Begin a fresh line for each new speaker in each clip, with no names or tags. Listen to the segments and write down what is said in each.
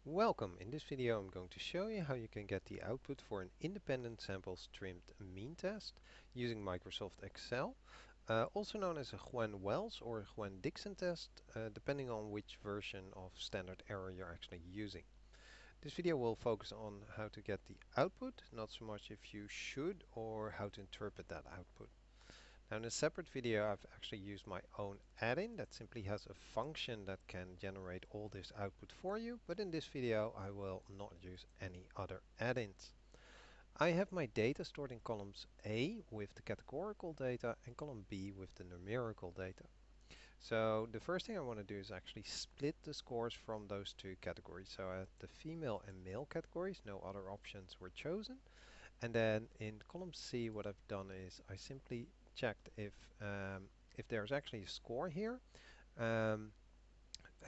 Welcome. In this video I'm going to show you how you can get the output for an independent samples trimmed mean test using Microsoft Excel, also known as a Yuen-Welch or a Yuen-Dixon test, depending on which version of standard error you're actually using. This video will focus on how to get the output, not so much if you should or how to interpret that output. Now in a separate video I've actually used my own add-in that simply has a function that can generate all this output for you, but in this video I will not use any other add-ins. I have my data stored in columns A with the categorical data and column B with the numerical data. So the first thing I want to do is actually split the scores from those two categories. So I have the female and male categories, no other options were chosen. And then in column C, what I've done is I simply checked if there's actually a score here, um,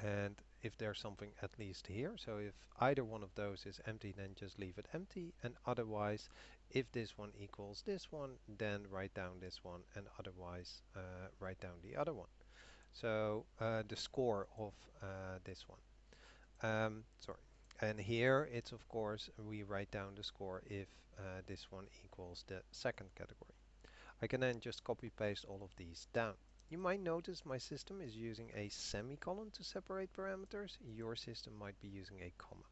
and if there's something at least here. So if either one of those is empty, then just leave it empty. And otherwise, if this one equals this one, then write down this one, and otherwise write down the other one. So the score of this one. Sorry. And here it's of course we write down the score if this one equals the second category. I can then just copy paste all of these down. You might notice my system is using a semicolon to separate parameters. Your system might be using a comma.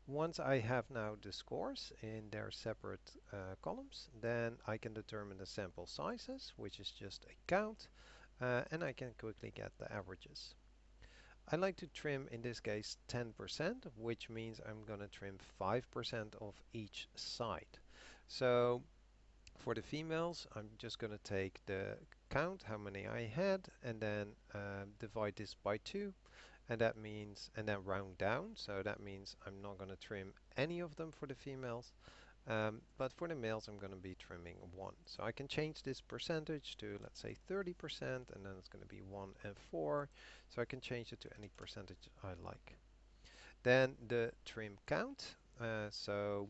Once I have now the scores in their separate columns, then I can determine the sample sizes, which is just a count, and I can quickly get the averages. I like to trim, in this case, 10%, which means I'm going to trim 5% of each side. So for the females, I'm just going to take the count, how many I had, and then divide this by 2. And that means, and then round down. So that means I'm not going to trim any of them for the females. But for the males, I'm going to be trimming 1. So I can change this percentage to, let's say, 30%, and then it's going to be 1 and 4. So I can change it to any percentage I like. Then the trim count. So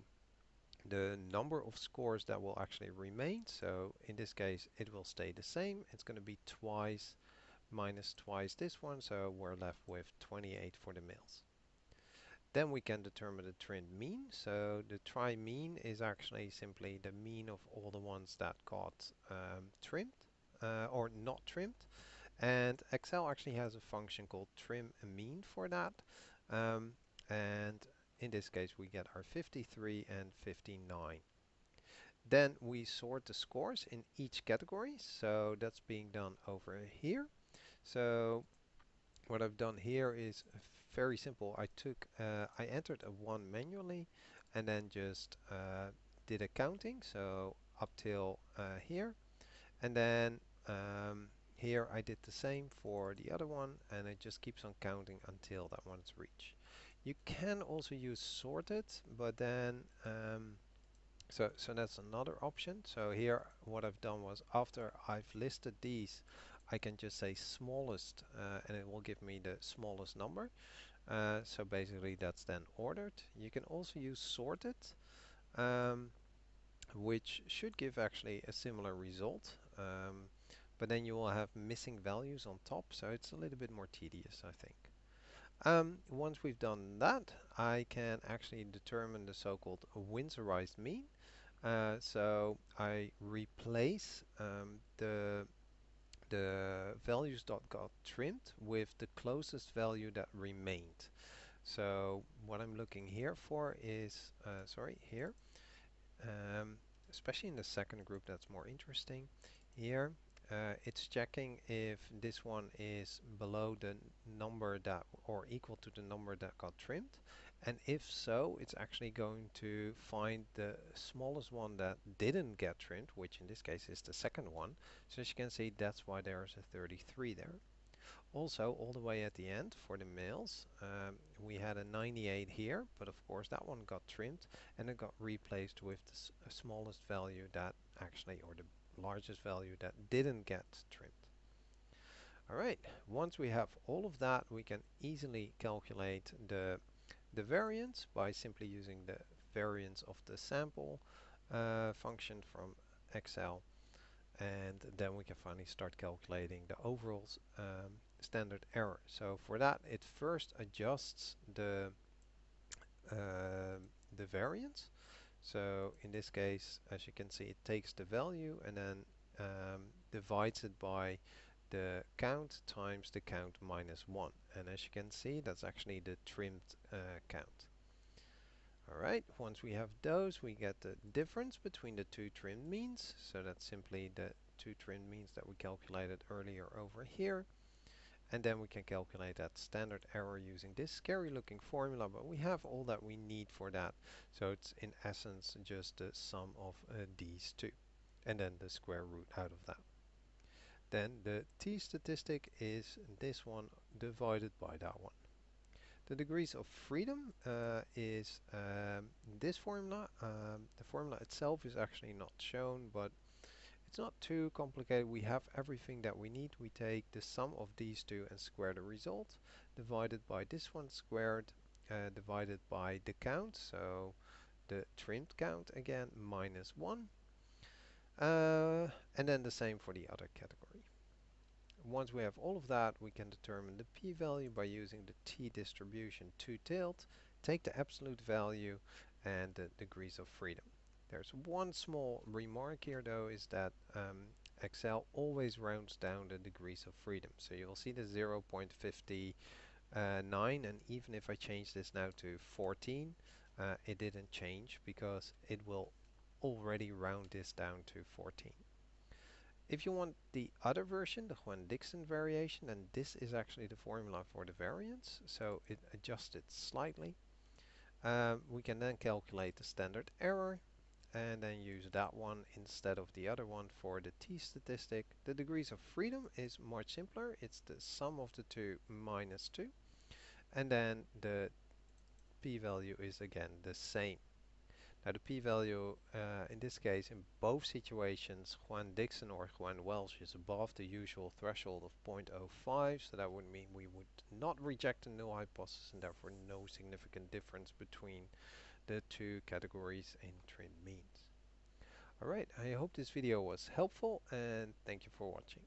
the number of scores that will actually remain. So in this case, it will stay the same. It's going to be twice minus twice this one. So we're left with 28 for the males. Then we can determine the trim mean. So the try mean is actually simply the mean of all the ones that got trimmed or not trimmed. And Excel actually has a function called trim mean for that. And in this case we get our 53 and 59. Then we sort the scores in each category. So that's being done over here. So what I've done here is very simple. I entered a 1 manually and then just did a counting, so up till here, and then here I did the same for the other one, and it just keeps on counting until that one is reached. You can also use sorted, but then so that's another option. So here what I've done was, after I've listed these, I can just say smallest and it will give me the smallest number. So basically that's then ordered. You can also use sorted, which should give actually a similar result. But then you will have missing values on top, so it's a little bit more tedious, I think. Once we've done that, I can actually determine the so-called Windsorized mean. So I replace the values that got trimmed with the closest value that remained. So what I'm looking here for is, here, especially in the second group, that's more interesting. Here, it's checking if this one is below the number that, or equal to the number that got trimmed. And if so, it's actually going to find the smallest one that didn't get trimmed, which in this case is the second one. So as you can see, that's why there's a 33 there. Also, all the way at the end for the males, we had a 98 here, but of course that one got trimmed and it got replaced with the smallest value that actually, or the largest value that didn't get trimmed. Alright, once we have all of that, we can easily calculate the variance by simply using the variance of the sample function from Excel, and then we can finally start calculating the overall standard error. So for that, it first adjusts the the variance. So in this case, as you can see, it takes the value and then divides it by the count times the count minus 1. And as you can see, that's actually the trimmed count. Alright, once we have those, we get the difference between the two trimmed means. So that's simply the two trimmed means that we calculated earlier over here. And then we can calculate that standard error using this scary looking formula, but we have all that we need for that. So it's in essence just the sum of these two, and then the square root out of that. Then the t-statistic is this one divided by that one. The degrees of freedom is this formula. The formula itself is actually not shown, but it's not too complicated. We have everything that we need. We take the sum of these two and square the result, divided by this one squared, divided by the count, so the trimmed count again, minus 1. And then the same for the other category. Once we have all of that, we can determine the p-value by using the t-distribution two-tailed, take the absolute value and the degrees of freedom. There's one small remark here though, is that Excel always rounds down the degrees of freedom. So you'll see the 0.59, and even if I change this now to 14, it didn't change because it will already round this down to 14. If you want the other version, the Yuen-Dixon variation, then this is actually the formula for the variance, so it adjusts it slightly. We can then calculate the standard error and then use that one instead of the other one for the t-statistic. The degrees of freedom is much simpler. It's the sum of the two minus 2, and then the p-value is again the same. Now the p-value in this case, in both situations, Yuen-Dixon or Yuen-Welch is above the usual threshold of 0.05, so that would mean we would not reject the null hypothesis and therefore no significant difference between the two categories in trimmed means. Alright, I hope this video was helpful and thank you for watching.